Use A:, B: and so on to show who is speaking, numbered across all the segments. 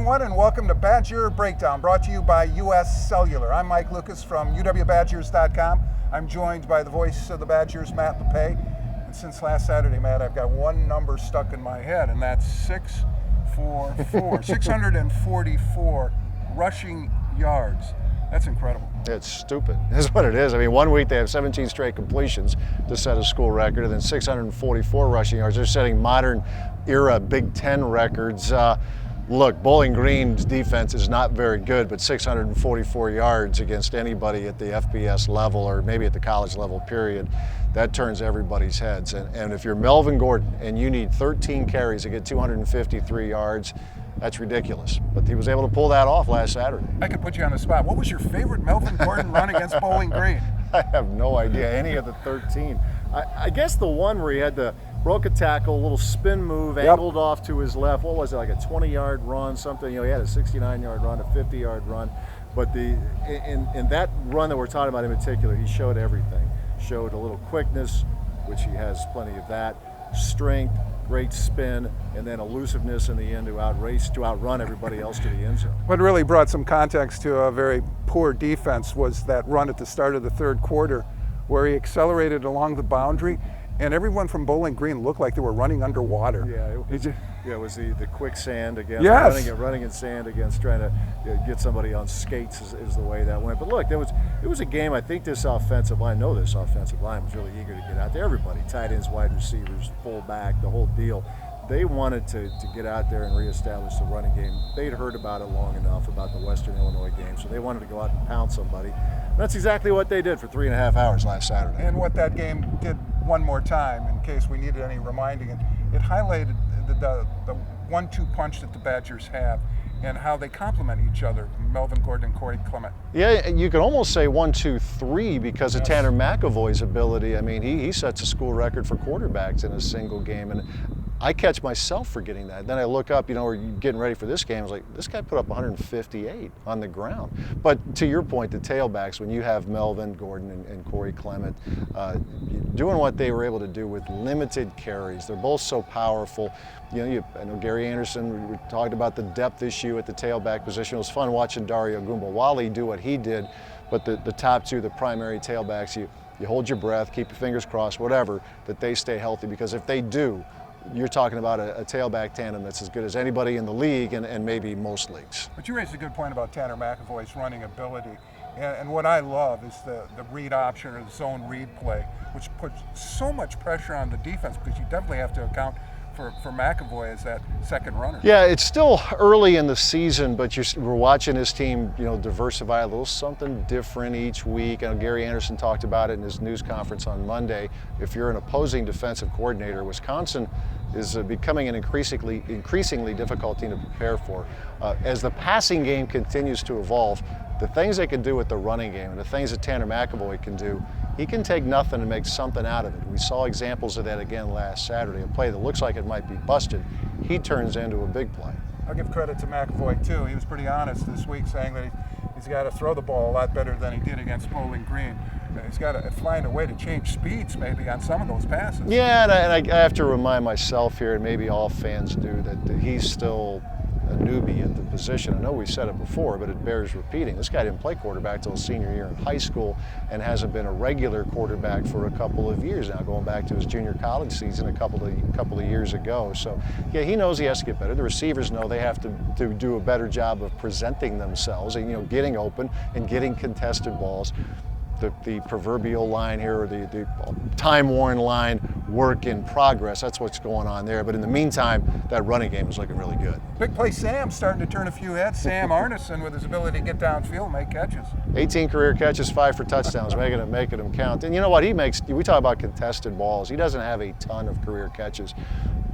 A: everyone, and welcome to Badger Breakdown, brought to you by US Cellular. I'm Mike Lucas from uwbadgers.com. I'm joined by the voice of the Badgers, Matt Lepay. And since last Saturday, Matt, I've got one number stuck in my head, and that's 644. 644 rushing yards. That's incredible.
B: It's stupid, is what it is. I mean, one week they have 17 straight completions to set a school record, and then 644 rushing yards. They're setting modern era Big Ten records. Look, Bowling Green's defense is not very good, but 644 yards against anybody at the FBS level or maybe at the college level period, that turns everybody's heads. And if you're Melvin Gordon and you need 13 carries to get 253 yards, that's ridiculous. But he was able to pull that off last Saturday.
A: I could put you on the spot. What was your favorite Melvin Gordon run against Bowling Green?
B: I have no idea, any of the 13. I guess the one where he had the broke a tackle, a little spin move, angled off to his left. What was it, like a 20-yard run, something? You know, he had a 69-yard run, a 50-yard run. But in that run that we're talking about in particular, he showed everything. Showed a little quickness, which he has plenty of that, strength, great spin, and then elusiveness in the end to outrun everybody else to the end zone.
A: What really brought some context to a very poor defense was that run at the start of the third quarter where he accelerated along the boundary, and everyone from Bowling Green looked like they were running underwater.
B: Yeah, it was the quicksand against running in sand against trying to get somebody on skates is the way that went. But look, it was a game. I think this offensive line was really eager to get out there. Everybody, tight ends, wide receivers, fullback, the whole deal. They wanted to get out there and reestablish the running game. They'd heard about it long enough, about the Western Illinois game, so they wanted to go out and pound somebody. And that's exactly what they did for 3.5 hours last Saturday.
A: And what that game did one more time, in case we needed any reminding, it highlighted the 1-2 punch that the Badgers have and how they complement each other, Melvin Gordon and Corey Clement.
B: Yeah, you could almost say 1, 2, 3 because of Tanner McAvoy's ability. I mean, he sets a school record for quarterbacks in a single game, and I catch myself forgetting that. Then I look up, we're getting ready for this game. I was like, this guy put up 158 on the ground. But to your point, the tailbacks, when you have Melvin Gordon and Corey Clement doing what they were able to do with limited carries, they're both so powerful. I know Gary Anderson, we talked about the depth issue at the tailback position. It was fun watching Dario Gumbawali do what he did, but the top two, the primary tailbacks, you hold your breath, keep your fingers crossed, whatever, that they stay healthy, because if they do, you're talking about a tailback tandem that's as good as anybody in the league and maybe most leagues.
A: But you raised a good point about Tanner McAvoy's running ability. And what I love is the read option or the zone read play, which puts so much pressure on the defense because you definitely have to account for McAvoy as that second runner.
B: Yeah, it's still early in the season, but we're watching his team, diversify a little something different each week. I know Gary Anderson talked about it in his news conference on Monday. If you're an opposing defensive coordinator, Wisconsin is becoming an increasingly difficult team to prepare for. As the passing game continues to evolve, the things they can do with the running game and the things that Tanner McAvoy can do, he can take nothing and make something out of it. We saw examples of that again last Saturday. A play that looks like it might be busted, he turns into a big play.
A: I'll give credit to McAvoy too. He was pretty honest this week, saying that he's got to throw the ball a lot better than he did against Bowling Green. He's got to find a way to change speeds maybe on some of those passes.
B: Yeah, and I have to remind myself here, and maybe all fans do, that he's still a newbie at the position. I know we've said it before, but it bears repeating. This guy didn't play quarterback till his senior year in high school and hasn't been a regular quarterback for a couple of years now, going back to his junior college season a couple of years ago. So, yeah, he knows he has to get better. The receivers know they have to do a better job of presenting themselves and, getting open and getting contested balls. The proverbial line here, or the time-worn line, work in progress. That's what's going on there. But in the meantime, that running game is looking really good.
A: Big play Sam starting to turn a few heads. Sam Arneson with his ability to get downfield, make catches.
B: 18 career catches, 5 for touchdowns, making them count. And you know what? We talk about contested balls. He doesn't have a ton of career catches,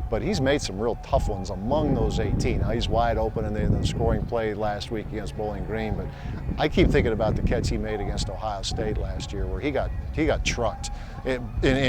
B: but he's made some real tough ones among those 18. Now, he's wide open in the scoring play last week against Bowling Green, but I keep thinking about the catch he made against Ohio State last year, where he got trucked in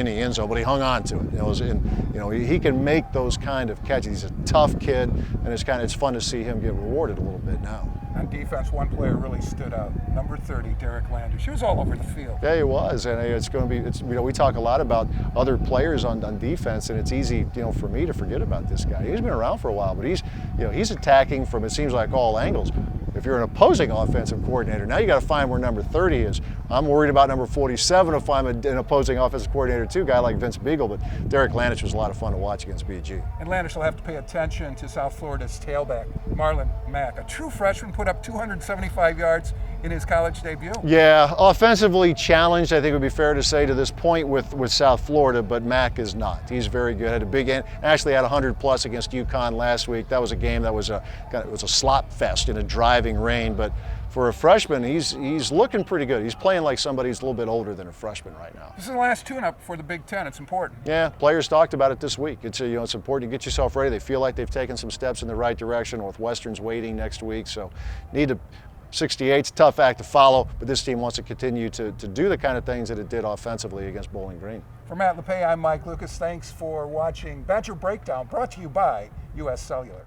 B: the end zone, but he hung on to it. He can make those kind of catches. He's a tough kid, and it's fun to see him get rewarded a little bit now.
A: On defense, one player really stood out. Number 30, Derek Landers. She was all over the field.
B: Yeah, he was, and it's going to be. It's, you know, we talk a lot about other players on defense, and it's easy, you know, for me to forget about this guy. He's been around for a while, but he's attacking from, it seems like, all angles. If you're an opposing offensive coordinator, now you got to find where number 30 is. I'm worried about number 47 if I'm an opposing offensive coordinator too, a guy like Vince Beagle, but Derek Landers was a lot of fun to watch against BG.
A: And Landers will have to pay attention to South Florida's tailback, Marlon Mack, a true freshman, put up 275 yards in his college debut.
B: Yeah, offensively challenged, I think it would be fair to say to this point with South Florida, but Mack is not. He's very good. Had a big end. Actually had 100 plus against UConn last week. That was a game that was a slop fest in a driving rain, but for a freshman, he's looking pretty good. He's playing like somebody who's a little bit older than a freshman right now.
A: This is the last tune-up for the Big Ten. It's important.
B: Yeah, players talked about it this week. It's it's important to get yourself ready. They feel like they've taken some steps in the right direction. Northwestern's waiting next week, so need to. 68's a tough act to follow, but this team wants to continue to do the kind of things that it did offensively against Bowling Green.
A: For Matt Lepay, I'm Mike Lucas. Thanks for watching Badger Breakdown, brought to you by U.S. Cellular.